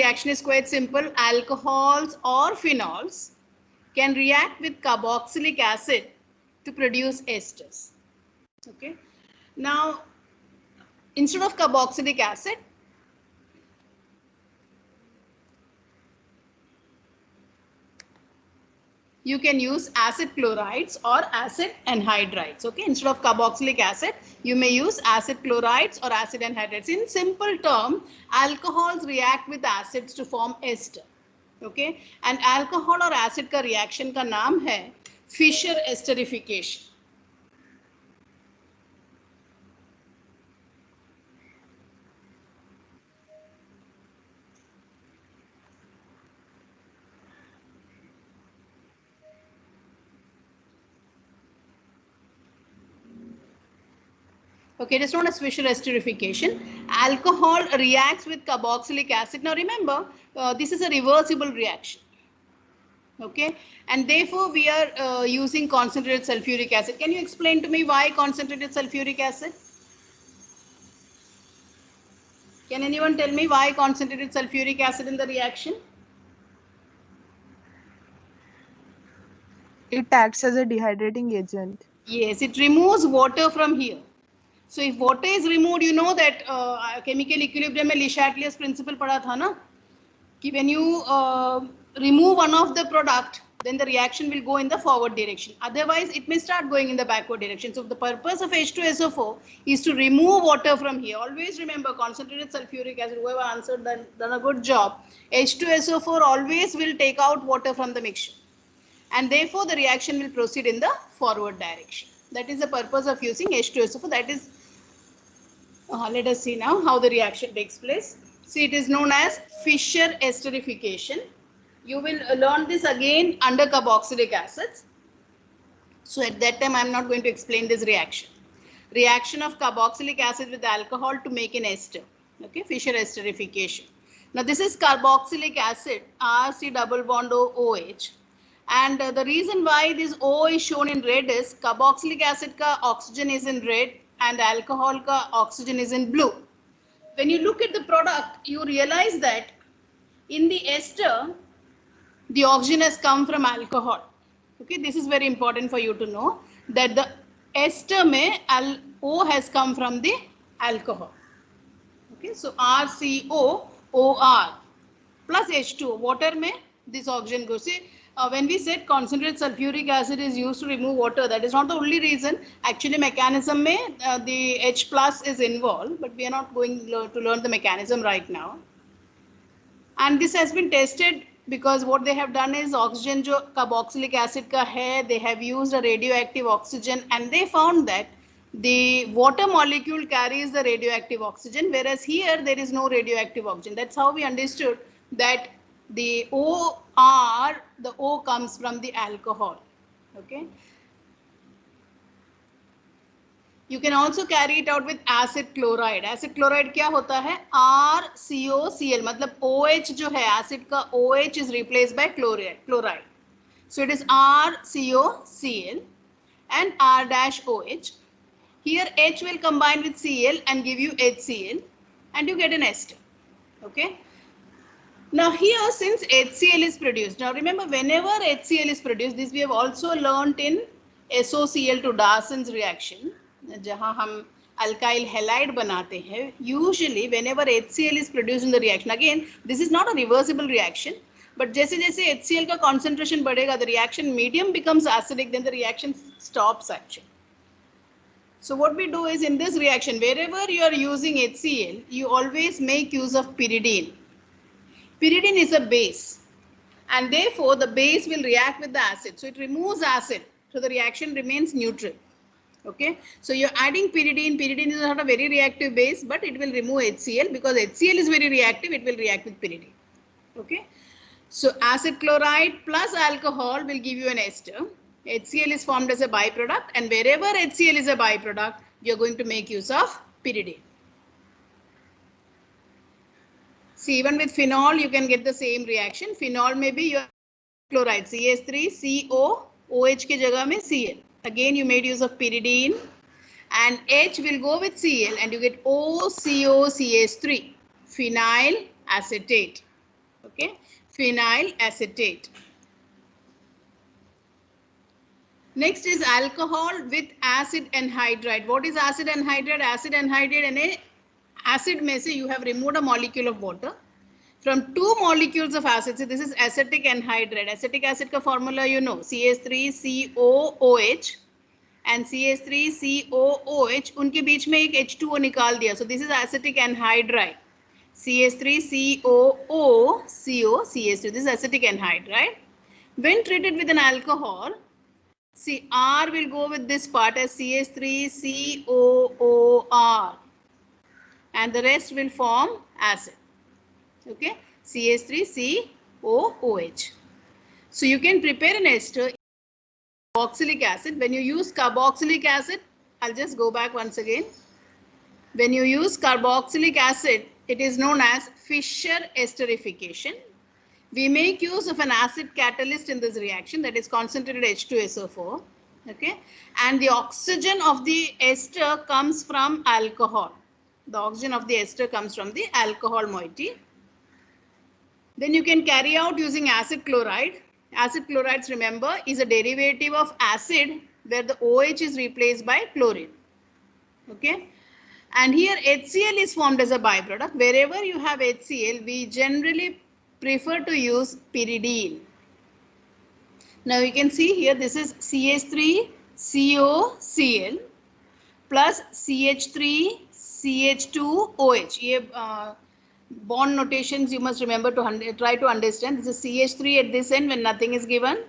reaction is quite simple. Alcohols or phenols can react with carboxylic acid to produce esters. Okay. Now, instead of carboxylic acid, you can use acid chlorides or acid anhydrides. Okay, instead of carboxylic acid, you may use acid chlorides or acid anhydrides. In simple term, alcohols react with acids to form ester. Okay, and alcohol or acid का reaction का नाम है Fischer esterification. Okay, it is known as Fischer esterification. Alcohol reacts with carboxylic acid. Now remember, this is a reversible reaction. Okay, and therefore we are using concentrated sulfuric acid. Can you explain to me why concentrated sulfuric acid? Can anyone tell me why concentrated sulfuric acid in the reaction? It acts as a dehydrating agent. Yes, it removes water from here. So if water is removed, you know that chemical equilibrium में Le Chatelier's principle पढ़ा था ना कि when you remove one of the product, then the reaction will go in the forward direction. Otherwise, it may start going in the backward direction. So the purpose of H2SO4 is to remove water from here. Always remember, concentrated sulfuric acid, whoever answered done a good job. H2SO4 always will take out water from the mixture. And therefore, the reaction will proceed in the forward direction. That is the purpose of using H2SO4. That is, let us see now how the reaction takes place. See, it is known as Fischer esterification. You will learn this again under carboxylic acids. So at that time, I am not going to explain this reaction. Reaction of carboxylic acid with alcohol to make an ester. Okay, Fischer esterification. Now this is carboxylic acid, RC double bond OH. And the reason why this O is shown in red is carboxylic acid ka oxygen is in red and alcohol ka oxygen is in blue. When you look at the product, you realize that in the ester, the oxygen has come from alcohol. Okay, this is very important for you to know that the ester mein O has come from the alcohol. Okay, so RCOOR plus H2O, water mein this oxygen goes. See, when we said concentrated sulfuric acid is used to remove water, that is not the only reason. Actually, mechanism mein the H plus is involved, but we are not going to learn the mechanism right now. And this has been tested because what they have done is oxygen jo carboxylic acid ka hai, they have used a radioactive oxygen and they found that the water molecule carries the radioactive oxygen, whereas here there is no radioactive oxygen. That's how we understood that the OR, the O comes from the alcohol. Okay. You can also carry it out with acid chloride. Acid chloride क्या होता है? RCOCl, मतलब OH जो है acid का OH is replaced by chloride. So it is RCOCl and R-OH. Here H will combine with Cl and give you HCl and you get an ester. Okay. Now here, since HCl is produced, now remember whenever HCl is produced, this we have also learnt in SOCl to Darsen's reaction, जहाँ हम alkyl halide बनाते हैं. Usually whenever HCl is produced in the reaction, again this is not a reversible reaction, but जैसे जैसे HCl का concentration बढ़ेगा, the reaction medium becomes acidic, then the reaction stops actually. So what we do is in this reaction, wherever you are using HCl, you always make use of pyridine. Pyridine is a base and therefore the base will react with the acid. So it removes acid. So the reaction remains neutral. Okay. So you're adding pyridine. Pyridine is not a very reactive base, but it will remove HCl because HCl is very reactive. It will react with pyridine. Okay. So acid chloride plus alcohol will give you an ester. HCl is formed as a byproduct and wherever HCl is a byproduct, you're going to make use of pyridine. See, even with phenol, you can get the same reaction. Phenol may be your chloride, CH3CO, OH के जगह में Cl. Again, you made use of pyridine and H will go with Cl and you get OCOCH3, phenyl acetate. Okay, phenyl acetate. Next is alcohol with acid anhydride. What is acid anhydride? Acid anhydride यानी acid में से you have removed a molecule of water. From two molecules of acid, so this is acetic anhydride. Acetic acid का formula you know, CH3COOH and CH3COOH, उनके बीच में एक H2O निकाल दिया. So this is acetic anhydride. CH3COO CO CH2. This is acetic anhydride. When treated with an alcohol, see, R will go with this part as CH3COOR and the rest will form acid. Okay, CH3COOH. So you can prepare an ester carboxylic acid. When you use carboxylic acid, I'll just go back once again. When you use carboxylic acid, it is known as Fischer esterification. We make use of an acid catalyst in this reaction, that is concentrated H2SO4. Okay, and the oxygen of the ester comes from alcohol. The oxygen of the ester comes from the alcohol moiety. Then you can carry out using acid chloride. Acid chlorides, remember, is a derivative of acid where the OH is replaced by chlorine. Okay, and here HCl is formed as a byproduct. Wherever you have HCl, we generally prefer to use pyridine. Now you can see here this is CH3COCl plus CH3CH2OH. ये bond notations you must remember to try to understand. This is CH3 at this end when nothing is given.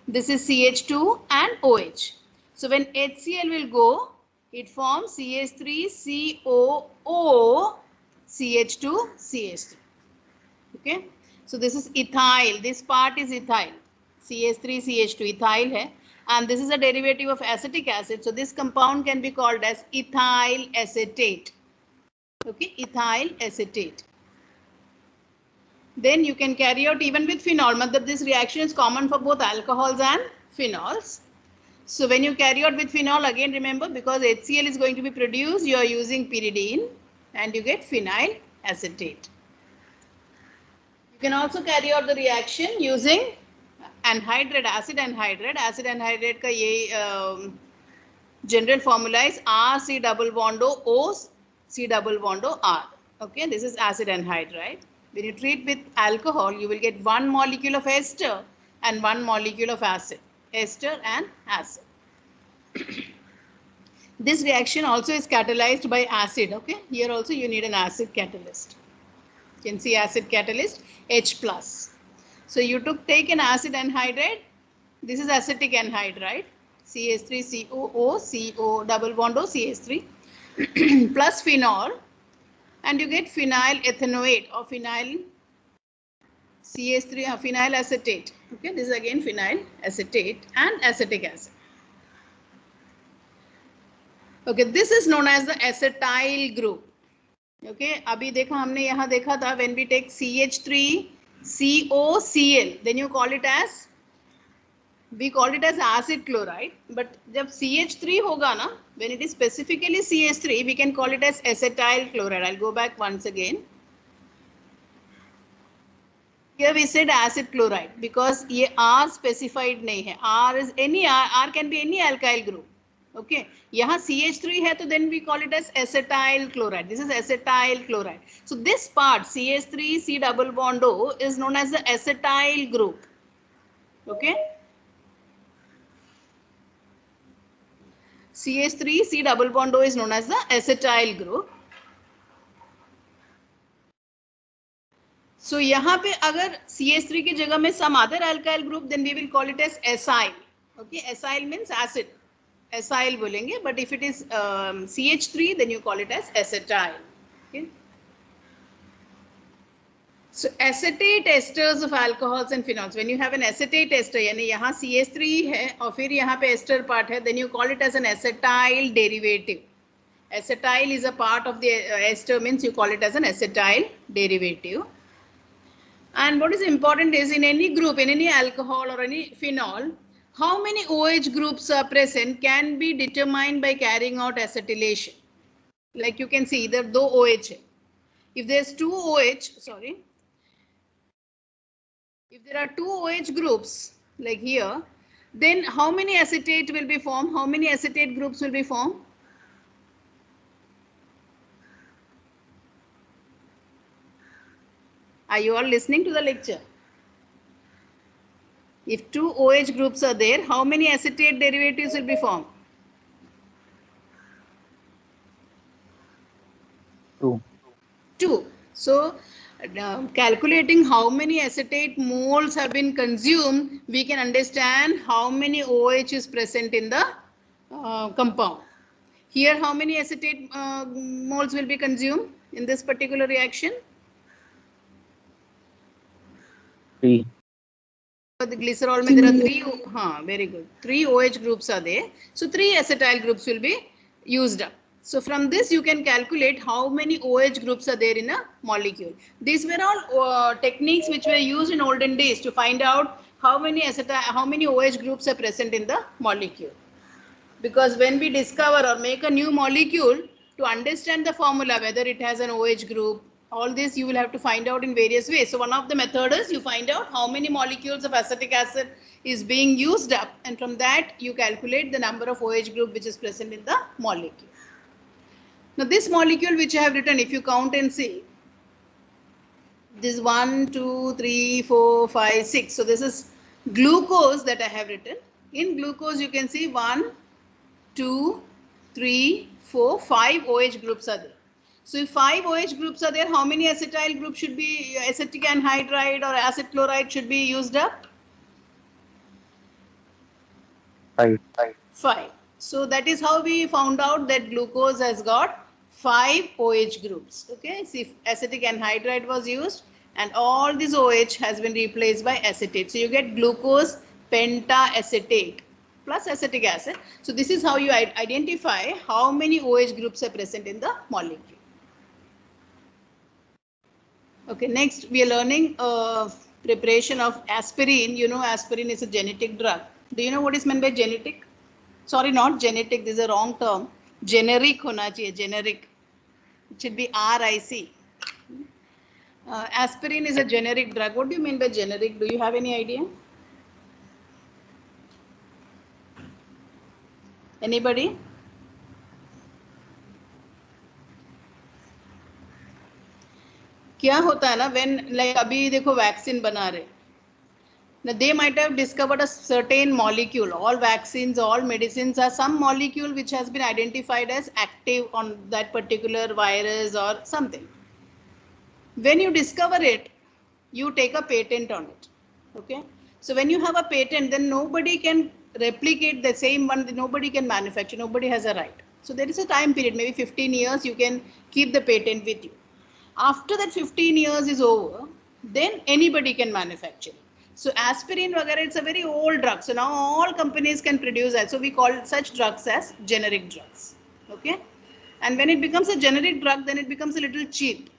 This is CH2 and OH. So when HCl will go, it forms CH3COO CH2 CH3. Okay. So this is ethyl. This part is ethyl. CH3 CH2 ethyl hai. And this is a derivative of acetic acid. So this compound can be called as ethyl acetate. Okay, ethyl acetate. Then you can carry out even with phenol. Matlab this reaction is common for both alcohols and phenols. So when you carry out with phenol, again remember, because HCl is going to be produced, you are using pyridine and you get phenyl acetate. You can also carry out the reaction using anhydride, acid anhydride. Acid anhydride का ये general formula is RC double bond O C double bond R. Okay, this is acid anhydride. When you treat with alcohol, you will get one molecule of ester and one molecule of acid. Ester and acid. This reaction also is catalyzed by acid. Okay, here also you need an acid catalyst. You can see acid catalyst H plus. So you take an acid anhydride. This is acetic anhydride. CH3COO CO double bond O CH3 plus phenol. And you get phenyl ethanoate or phenyl CH3 phenyl acetate. Okay, this is again phenyl acetate and acetic acid. Okay, this is known as the acetyl group. Okay, अभी देखा हमने यहाँ देखा था when we take CH3COCl, then you call it as, we call it as acid chloride. But जब CH3 होगा ना, when it is specifically CH3, we can call it as acetyl chloride. I'll go back once again. Here we said acid chloride because ये R specified नहीं है. R is any R can be any alkyl group. Okay, यहाँ CH3 है तो then we call it as acetyl chloride. This is acetyl chloride. So this part CH3 C double bond O is known as the acetyl group. Okay. CH3 C double bond O is known as the acetyl group. So यहाँ पे अगर CH3 की जगह में some other alkyl group, then we will call it as acyl. Okay, acyl means acid. Acyl बोलेंगे, but if it is CH3, then you call it as acetyl. Okay. So acetate esters of alcohols and phenols. When you have an acetate ester, यानी यहाँ CH3 है और फिर यहाँ पे ester part है, then you call it as an acetyl derivative. Acetyl is a part of the ester, means you call it as an acetyl derivative. And what is important is in any group, in any alcohol or any phenol, how many OH groups are present can be determined by carrying out acetylation. Like you can see, either दो OH है. If there's two OH, sorry. If there are two OH groups like here, then how many acetate will be formed? How many acetate groups will be formed? Are you all listening to the lecture? If two OH groups are there, how many acetate derivatives will be formed? 2. 2. So, calculating how many acetate moles have been consumed, we can understand how many OH is present in the compound. Here, how many acetate moles will be consumed in this particular reaction? 3. For the glycerol, there are three. Very good. 3 OH groups are there. So 3 acetyl groups will be used up. So from this you can calculate how many OH groups are there in a molecule. These were all techniques which were used in olden days to find out how many OH groups are present in the molecule. Because when we discover or make a new molecule, to understand the formula, whether it has an OH group, all this you will have to find out in various ways. So one of the methods is you find out how many molecules of acetic acid is being used up, and from that you calculate the number of OH group which is present in the molecule. Now this molecule which I have written, if you count and see, this 1, 2, 3, 4, 5, 6. So this is glucose that I have written. In glucose you can see 1, 2, 3, 4, 5 OH groups are there. So if 5 OH groups are there, how many acetyl groups should be, acetic anhydride or acid chloride should be used up? 5. 5. So that is how we found out that glucose has got 5 OH groups. Okay, see, if acetic anhydride was used and all this OH has been replaced by acetate. So you get glucose pentaacetate plus acetic acid. So this is how you identify how many OH groups are present in the molecule. Okay, next we are learning preparation of aspirin. You know, aspirin is a genetic drug. Do you know what is meant by genetic? Sorry, not genetic, this is a wrong term. Generic hona chahiye, generic. It should be RIC. Aspirin is a generic drug. What do you mean by generic? Do you have any idea? Anybody? क्या होता है ना, when like अभी देखो vaccine बना रहे, now they might have discovered a certain molecule. All vaccines, all medicines are some molecule which has been identified as active on that particular virus or something. When you discover it, you take a patent on it. Okay, so when you have a patent, then nobody can replicate the same one, nobody can manufacture, nobody has a right. So there is a time period, maybe 15 years you can keep the patent with you. After that 15 years is over, then anybody can manufacture. So aspirin वगैरह, it's a very old drug. So now all companies can produce that. So we call such drugs as generic drugs. Okay, and when it becomes a generic drug, then it becomes a little cheap.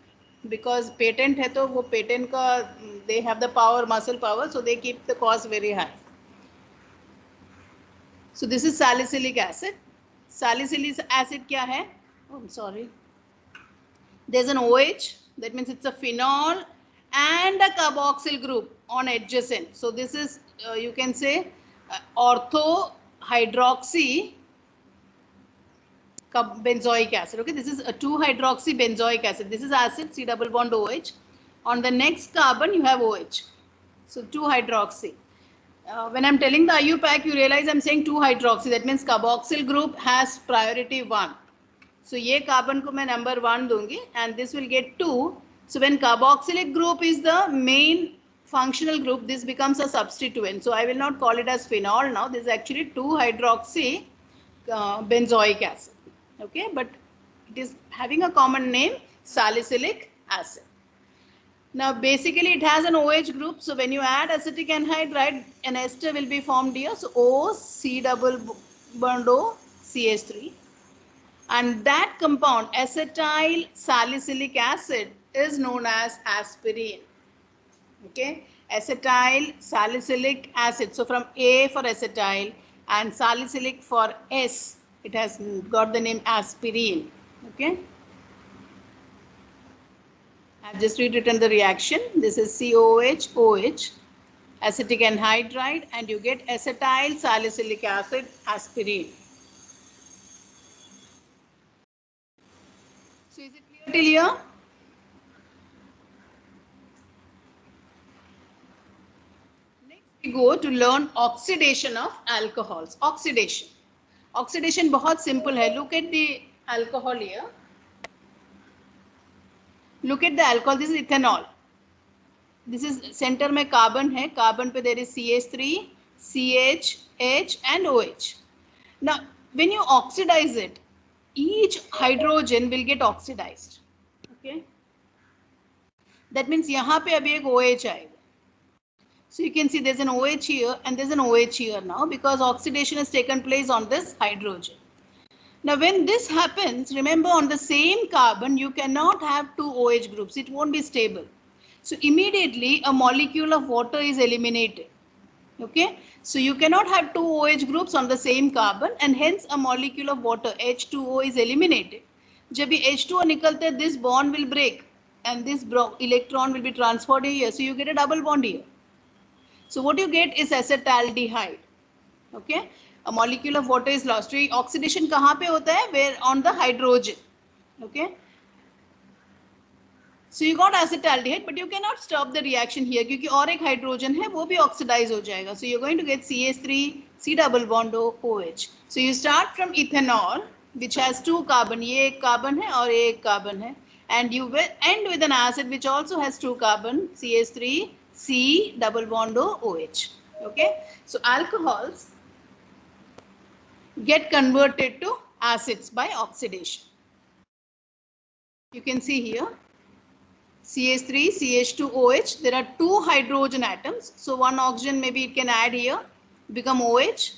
Because patent है तो वो patent का, they have the power, muscle power, so they keep the cost very high. So this is salicylic acid. Salicylic acid क्या है? Oh, I'm sorry. There's an OH, that means it's a phenol and a carboxyl group on adjacent. So this is, you can say, ortho-hydroxy benzoic acid. Okay, this is a 2-hydroxy benzoic acid. This is acid, C double bond OH. On the next carbon you have OH. So 2-hydroxy. When I'm telling the IUPAC, you realize I'm saying 2-hydroxy. That means carboxyl group has priority 1. So ये carbon को मैं number 1 दूंगी and this will get 2. So when carboxylic group is the main functional group, this becomes a substituent. So I will not call it as phenol now. This is actually 2-hydroxy benzoic acid. Okay, but it is having a common name, salicylic acid. Now basically it has an OH group. So when you add acetic anhydride, an ester will be formed here. So O, C double bond O, CH3. And that compound, acetyl salicylic acid, is known as aspirin. Okay, acetyl salicylic acid. So from A for acetyl and salicylic for S, it has got the name aspirin. Okay, I've just rewritten the reaction. This is COH, OH. acetic anhydride, and you get acetyl salicylic acid, aspirin. So is it clear till here? Next we go to learn oxidation of alcohols. Oxidation. Oxidation बहुत simple है. Look at the alcohol here. Look at the alcohol. This is ethanol. This is center में carbon है. Carbon पे there is CH3, CH, H and OH. Now when you oxidize it, each hydrogen will get oxidized. Okay. That means यहाँ पे अभी एक OH आएगा. So you can see there's an OH here and there's an OH here now because oxidation has taken place on this hydrogen. Now when this happens, remember on the same carbon you cannot have two OH groups. It won't be stable. So immediately a molecule of water is eliminated. Okay. So you cannot have two OH groups on the same carbon and hence a molecule of water H2O is eliminated. जब ये H2O निकलते हैं, this bond will break and this electron will be transferred here. So you get a double bond here. So what you get is acetaldehyde. Okay, a molecule of water is lost. So oxidation कहाँ पे होता है? Where on the hydrogen. Okay. So you got acetaldehyde, but you cannot stop the reaction here क्योंकि और एक hydrogen है वो भी oxidize हो जाएगा. So you're going to get CH3, C double bond OH. So you start from ethanol, which has two carbon. ये एक carbon है और ये एक carbon है, and you will end with an acid which also has two carbon, CH3. C double bond OH. Okay, so alcohols get converted to acids by oxidation. You can see here CH3, CH2OH. There are two hydrogen atoms. So one oxygen maybe it can add here, become OH,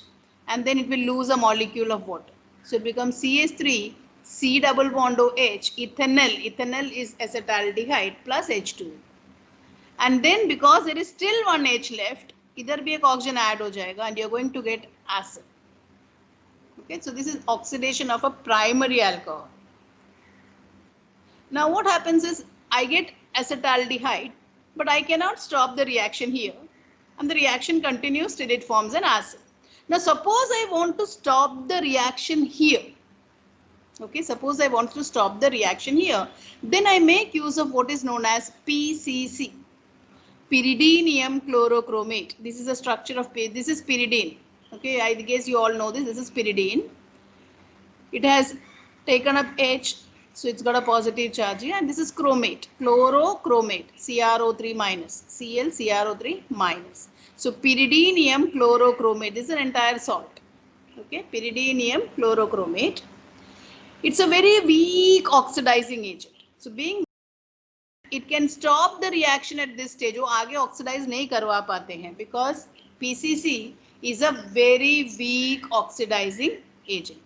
and then it will lose a molecule of water. So it becomes CH3, C double bond OH, ethanol. Ethanol is acetaldehyde plus H2. And then because there is still one H left, इधर भी एक oxygen add हो जाएगा and you're going to get acid. Okay, so this is oxidation of a primary alcohol. Now what happens is I get acetaldehyde, but I cannot stop the reaction here and the reaction continues till it forms an acid. Now suppose I want to stop the reaction here. Okay, suppose I want to stop the reaction here. Then I make use of what is known as PCC. Pyridinium chlorochromate. This is a structure of, this is pyridine. Okay, I guess you all know this. This is pyridine. It has taken up H, so it's got a positive charge here. And this is chromate, chlorochromate, CrO3 minus, Cl, CrO3 minus. So pyridinium chlorochromate, this is an entire salt. Okay, pyridinium chlorochromate. It's a very weak oxidizing agent. So being it can stop the reaction at this stage. वो आगे oxidize नहीं करवा पाते हैं because PCC is a very weak oxidizing agent.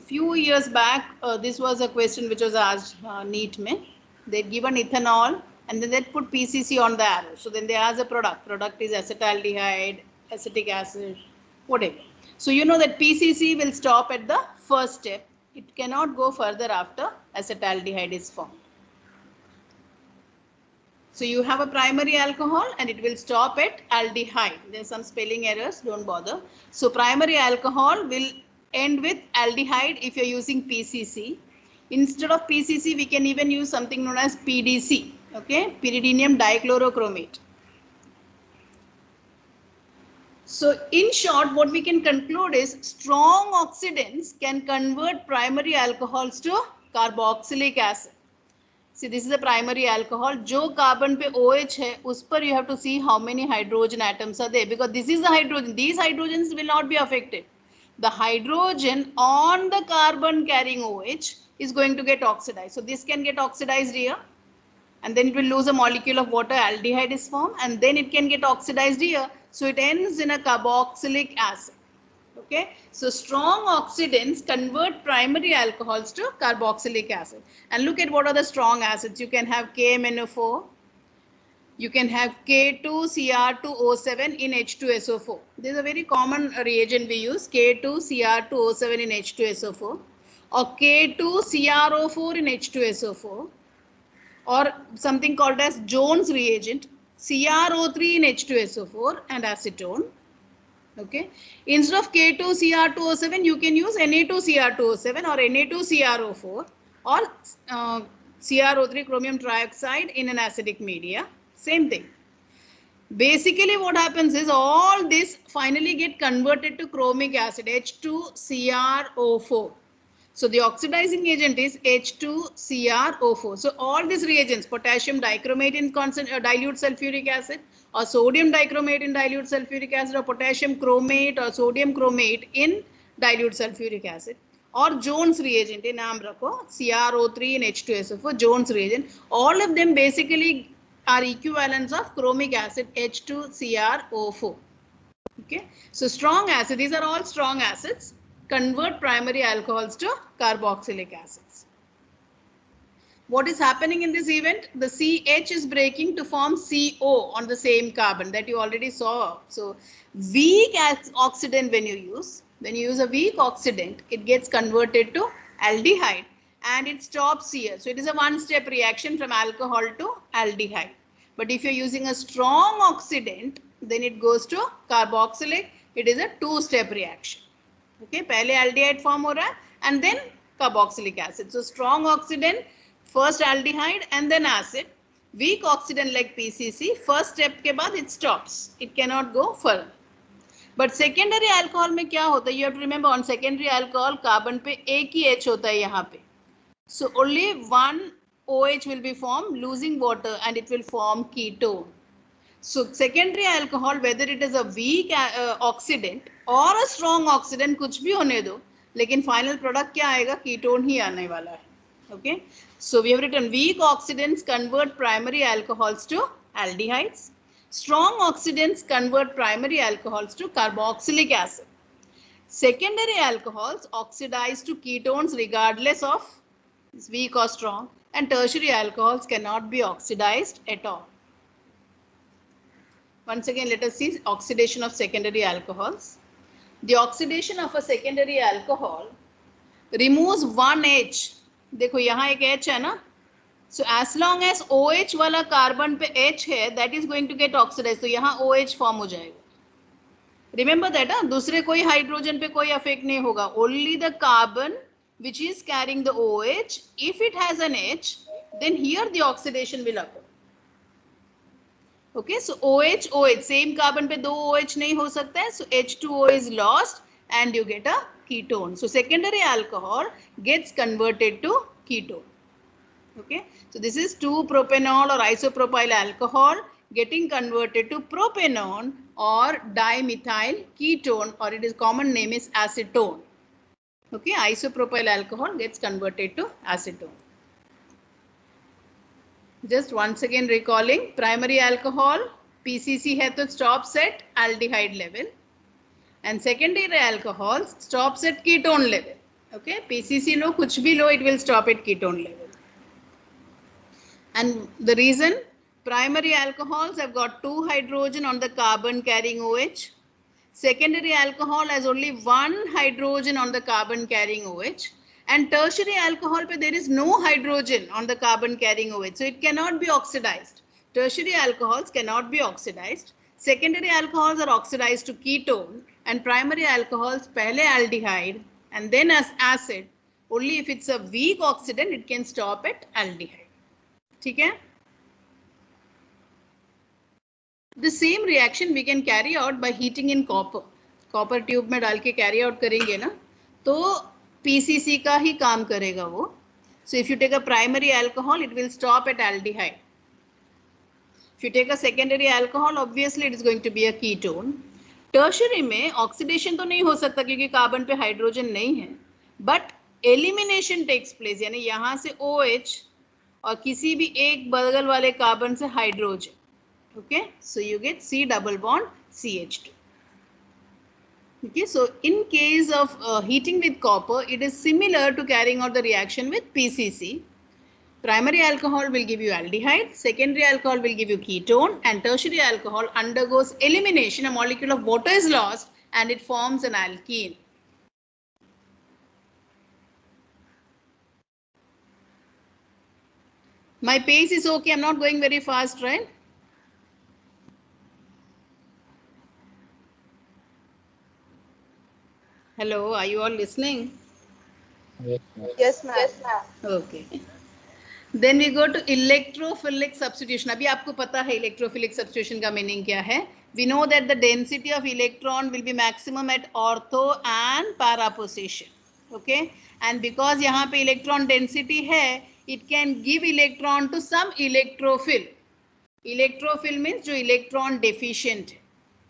Few years back, this was a question which was asked NEET में. They'd given ethanol and then they'd put PCC on the arrow. So then they asked the product. Product is acetaldehyde, acetic acid, whatever. So you know that PCC will stop at the first step. It cannot go further after acetaldehyde is formed. So you have a primary alcohol and it will stop at aldehyde. There's some spelling errors, don't bother. So primary alcohol will end with aldehyde if you're using PCC. Instead of PCC, we can even use something known as PDC, okay, pyridinium dichlorochromate. So in short, what we can conclude is strong oxidants can convert primary alcohols to carboxylic acid. See, this is a primary alcohol. जो carbon पे OH है, उस पर you have to see how many hydrogen atoms are there because this is the hydrogen. These hydrogens will not be affected. The hydrogen on the carbon carrying OH is going to get oxidized. So this can get oxidized here and then it will lose a molecule of water. Aldehyde is formed and then it can get oxidized here. So it ends in a carboxylic acid. Okay, so strong oxidants convert primary alcohols to carboxylic acid. And look at what are the strong acids. You can have KMNO4. You can have K2Cr2O7 in H2SO4. This is a very common reagent we use, K2Cr2O7 in H2SO4 or K2CrO4 in H2SO4 or something called as Jones reagent. CrO3 in H2SO4 and acetone. Okay, instead of K2Cr2O7, you can use Na2Cr2O7 or Na2CrO4 or CrO3 chromium trioxide in an acidic media. Same thing. Basically, what happens is all this finally get converted to chromic acid, H2CrO4. So the oxidizing agent is H2CrO4. So all these reagents, potassium dichromate in dilute sulfuric acid, or sodium dichromate in dilute sulfuric acid, or potassium chromate or sodium chromate in dilute sulfuric acid, or Jones reagent in नाम रखो CrO3 in H2SO4, Jones reagent. All of them basically are equivalents of chromic acid H2CrO4. Okay, so strong acid, these are all strong acids, convert primary alcohols to carboxylic acids. What is happening in this event? The CH is breaking to form CO on the same carbon that you already saw. So weak oxidant when you use a weak oxidant, it gets converted to aldehyde and it stops here. So it is a one-step reaction from alcohol to aldehyde. But if you're using a strong oxidant, then it goes to carboxylic. It is a two-step reaction. Okay, पहले aldehyde form हो रहा है and then carboxylic acid. So strong oxidant, first aldehyde and then acid. Weak oxidant like PCC, first step के बाद it stops. It cannot go further. But secondary alcohol में क्या होता है? You have to remember on secondary alcohol carbon पे एक ही H होता है यहाँ पे. So only one OH will be formed, losing water, and it will form ketone. So secondary alcohol, whether it is a weak oxidant or a strong oxidant, कुछ भी होने दो, लेकिन final product क्या आएगा? Ketone ही आने वाला है. Okay. So we have written weak oxidants convert primary alcohols to aldehydes. Strong oxidants convert primary alcohols to carboxylic acid. Secondary alcohols oxidize to ketones regardless of weak or strong, and tertiary alcohols cannot be oxidized at all. Once again, let us see oxidation of secondary alcohols. The oxidation of a secondary alcohol removes one H. देखो यहाँ एक H है ना. So as long as OH वाला carbon पे H है, that is going to get oxidized. तो यहाँ OH form हो जाएगा. Remember that, दूसरे कोई हाइड्रोजन पे कोई अफेक्ट नहीं होगा. Only the carbon which is carrying the OH, if it has an H, then here the oxidation will occur. Okay, so OH, same carbon पे दो OH नहीं हो सकता है, so H2O is lost and you get a ketone. So secondary alcohol gets converted to ketone. Okay, so this is 2-propanol or isopropyl alcohol getting converted to propanone or dimethyl ketone, or it is common name is acetone. Okay, isopropyl alcohol gets converted to acetone. Just once again recalling, primary alcohol PCC है तो stops at aldehyde level, and secondary alcohols stops at ketone level. Okay, PCC लो कुछ भी लो, it will stop at ketone level. And the reason, primary alcohols have got 2 hydrogen on the carbon carrying OH. Secondary alcohol has only 1 hydrogen on the carbon carrying OH. And tertiary alcohol pe there is no hydrogen on the carbon carrying OH, so it cannot be oxidized. Tertiary alcohols cannot be oxidized. Secondary alcohols are oxidized to ketone, and primary alcohols pehle aldehyde and then as acid. Only if it's a weak oxidant it can stop at aldehyde. ठीक है? The same reaction we can carry out by heating in copper. Copper tube में डाल के carry out करेंगे ना, तो PCC का ही काम करेगा वो. So if you take a primary alcohol, it will stop at aldehyde. If you take a secondary alcohol, obviously it is going to be a ketone. Tertiary में oxidation तो नहीं हो सकता क्योंकि कार्बन पे हाइड्रोजन नहीं है, but elimination takes place, यानी यहाँ से OH और किसी भी एक बगल वाले कार्बन से hydrogen. Okay, so you get C double bond CH2. Okay, so in case of heating with copper, it is similar to carrying out the reaction with PCC. Primary alcohol will give you aldehyde, secondary alcohol will give you ketone, and tertiary alcohol undergoes elimination. A molecule of water is lost and it forms an alkene. My pace is okay, I'm not going very fast, right? Hello, are you all listening? Yes, ma'am. Yes, ma'am. Okay. Then we go to electrophilic substitution. अभी आपको पता है electrophilic substitution का meaning क्या है? We know that the density of electron will be maximum at ortho and para position. Okay? And because यहाँ पे electron density है, it can give electron to some electrophile. Electrophile means जो electron deficient है.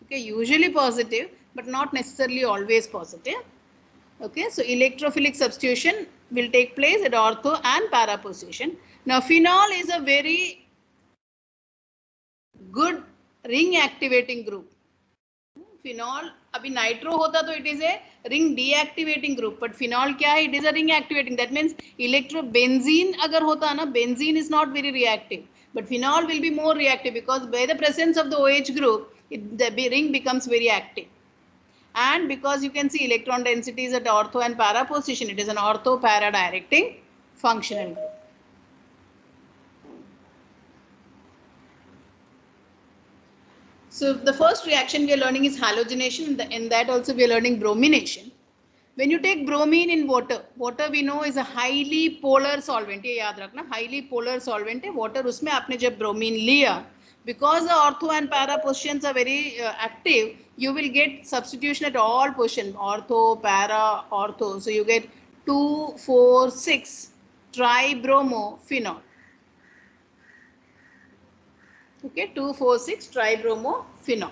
Okay? Usually positive, but not necessarily always positive. Okay, so electrophilic substitution will take place at ortho and para position. Now phenol is a very good ring activating group. Phenol अभी nitro होता तो it is a ring deactivating group, but phenol क्या है? It is a ring activating. That means benzene अगर होता ना, benzene is not very reactive, but phenol will be more reactive because by the presence of the OH group, the ring becomes very active. And because you can see electron density is at ortho and para position, it is an ortho para directing functional group. So the first reaction we are learning is halogenation. In that also we are learning bromination. When you take bromine in water, water we know is a highly polar solvent. ये याद रखना, highly polar solvent है water. उसमें आपने जब bromine लिया, because the ortho and para positions are very active, you will get substitution at all positions, ortho, para, ortho. So you get 2,4,6 tribromophenol. Okay, 2,4,6 tribromophenol.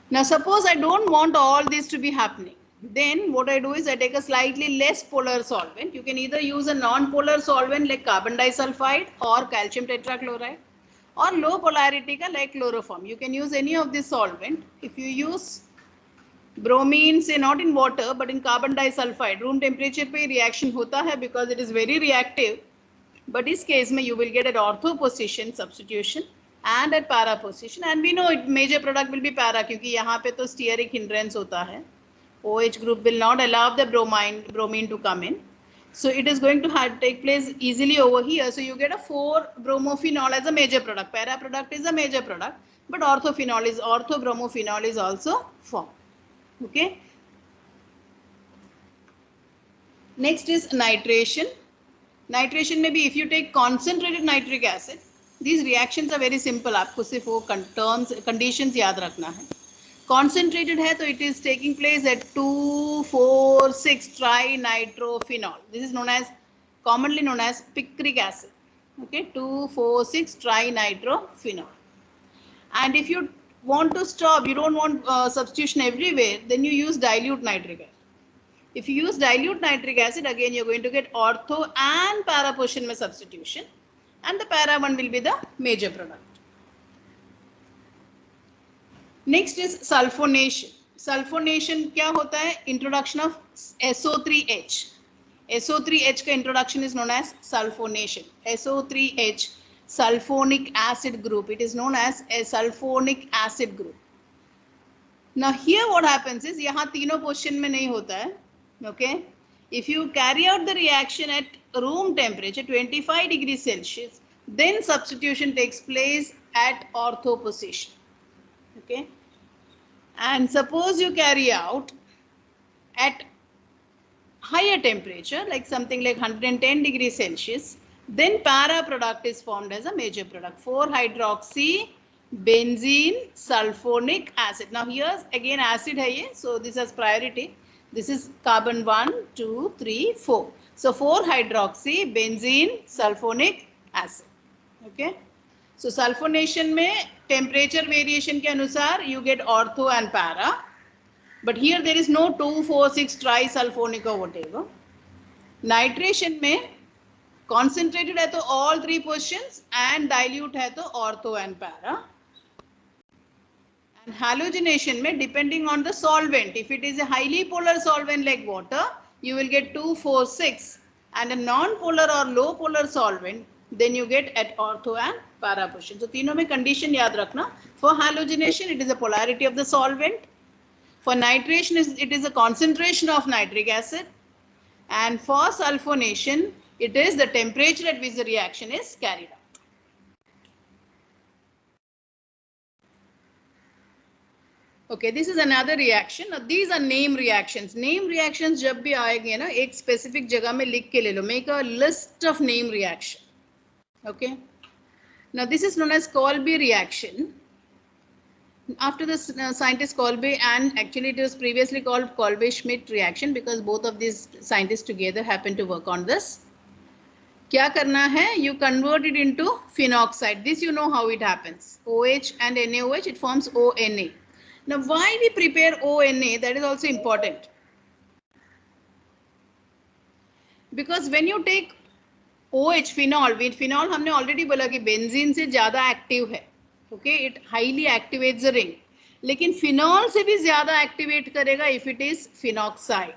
Now suppose I don't want all this to be happening. Then what I do is I take a slightly less polar solvent. You can either use a non-polar solvent like carbon disulfide or calcium tetrachloride, or low polarity ka like chloroform. You can use any of this solvent. If you use bromine, say not in water but in carbon disulfide, room temperature पे reaction होता है because it is very reactive. But इस case में you will get at ortho position substitution and at para position, and we know it major product will be para क्योंकि यहाँ पे तो steric hindrance होता है. OH group will not allow the bromine to come in. So it is going to take place easily over here. So you get a 4-bromophenol as a major product. Para product is a major product, but ortho-bromophenol is also formed. Okay. Next is nitration. Nitration may be if you take concentrated nitric acid. These reactions are very simple. आपको सिर्फ वो terms conditions याद रखना है. Concentrated है तो it is taking place at 2,4,6 trinitrophenol. This is commonly known as picric acid. Okay, 2,4,6 trinitrophenol. And if you want to stop, you don't want substitution everywhere, then you use dilute nitric acid. If you use dilute nitric acid, again you're going to get ortho and para position में substitution, and the para one will be the major product. Next is sulfonation. Sulfonation क्या होता है? Introduction of SO3H. SO3H का introduction is known as sulfonation. SO3H, sulfonic acid group. It is known as a sulfonic acid group. Now here what happens is यहाँ तीनों position में नहीं होता है. Okay. If you carry out the reaction at room temperature 25 degrees Celsius, then substitution takes place at ortho position. Okay, and suppose you carry out at higher temperature like something like 110 degrees Celsius, then para product is formed as a major product, 4-hydroxy benzene sulfonic acid. Now here's again acid hai ye, so this has priority. This is carbon 1, 2, 3, 4. So 4-hydroxy benzene sulfonic acid. Okay. So sulfonation में temperature variation के अनुसार you get ortho and para, but here there is no 2,4,6 trisulfonic or whatever. Nitration में concentrated है तो all three positions and dilute है तो ortho and para. And halogenation में depending on the solvent, if it is a highly polar solvent like water, you will get 2,4,6, and a non-polar or low polar solvent, then you get at ortho and para position. So तीनों में condition याद रखना. For halogenation, it is a polarity of the solvent. For nitration, it is a concentration of nitric acid. And for sulfonation, it is the temperature at which the reaction is carried out. Okay, this is another reaction. Now these are name reactions. Name reactions जब भी आएंगे ना एक specific जगह में लिख के ले लो. Make a list of name reaction. Okay. Now this is known as Kolbe reaction. After the scientist Kolbe, and actually it was previously called Kolbe-Schmidt reaction because both of these scientists together happened to work on this. क्या करना है? You convert it into phenoxide. This you know how it happens. OH and NaOH, it forms ONA. Now why we prepare ONA, that is also important. Because when you take OH phenol, with phenol हमने already बोला कि benzene से ज़्यादा active है. Okay, it highly activates the ring. लेकिन phenol से भी ज़्यादा activate करेगा if it is phenoxide.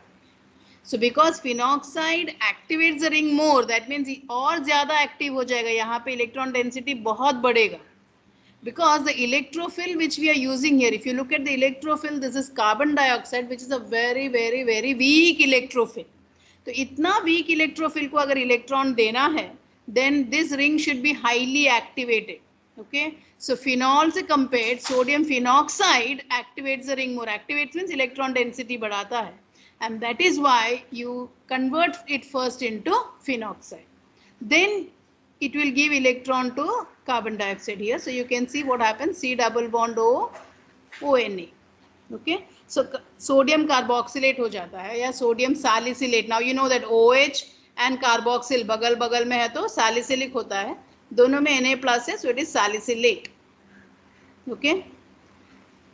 So because phenoxide activates the ring more, that means और ज़्यादा active हो जाएगा. यहाँ पे electron density बहुत बढ़ेगा. Because the electrophil which we are using here, if you look at the electrophil, this is carbon dioxide, which is a very weak electrophil. तो इतना weak electrophil को अगर electron देना है, then this ring should be highly activated. Okay, so phenol से compared, sodium phenoxide activates the ring more. Activates means electron density बढ़ाता है, and that is why you convert it first into phenoxide. Then it will give electron to carbon dioxide here. So you can see what happens. C double bond O, ONA. Okay, so sodium carboxylate हो जाता है या sodium salicylate. Now you know that OH and carboxyl बगल बगल में है तो salicylic होता है. दोनों में Na plus है, so it is salicylate. Okay,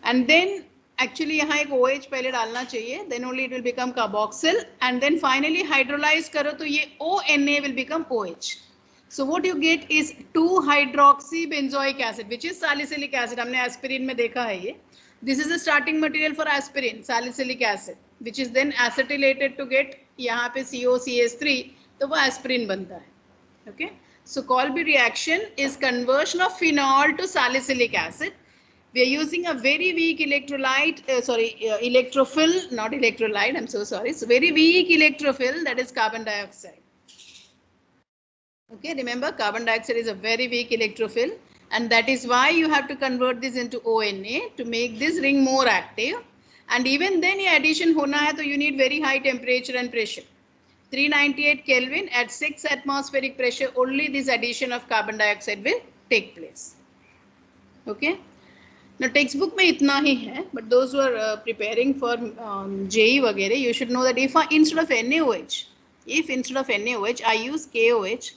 and then actually यहाँ एक OH पहले डालना चाहिए, then only it will become carboxyl, and then finally hydrolyze करो तो ये ONA will become OH. So what you get is 2-hydroxybenzoic acid, which is salicylic acid. हमने aspirin में देखा है ये. This is the starting material for aspirin, salicylic acid, which is then acetylated to get यहाँ पे COCH3, तो वो aspirin बनता है. Okay. So Kolbe reaction is conversion of phenol to salicylic acid. We are using a very weak electrolyte, electrophil, not electrolyte, I'm so sorry. It's very weak electrophil, that is carbon dioxide. Okay, remember carbon dioxide is a very weak electrophil, and that is why you have to convert this into ONA to make this ring more active. And even then ये addition होना है तो you need very high temperature and pressure. 398 Kelvin at 6 atmospheric pressure, only this addition of carbon dioxide will take place. Okay. Now textbook में इतना ही है, but those who are preparing for JEE वगैरह, you should know that if instead of NaOH, I use KOH,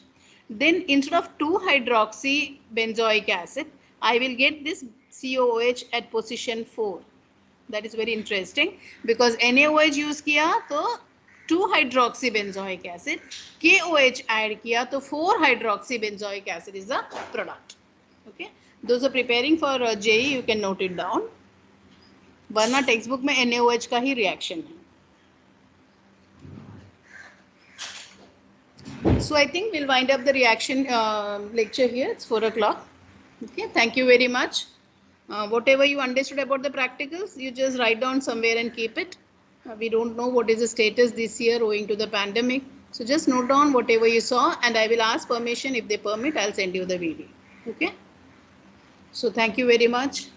then instead of 2-hydroxybenzoic acid, I will get this COOH at position 4. That is very interesting because NaOH use किया तो 2-hydroxybenzoic acid, KOH add किया तो 4-hydroxybenzoic acid is the product. Okay, those are preparing for JEE, you can note it down. वरना textbook में NaOH का ही reaction है. So I think we'll wind up the reaction lecture here. It's 4 o'clock. Okay, thank you very much. Whatever you understood about the practicals, you just write down somewhere and keep it. We don't know what is the status this year owing to the pandemic. So just note down whatever you saw, and I will ask permission. If they permit, I'll send you the video. Okay. So thank you very much.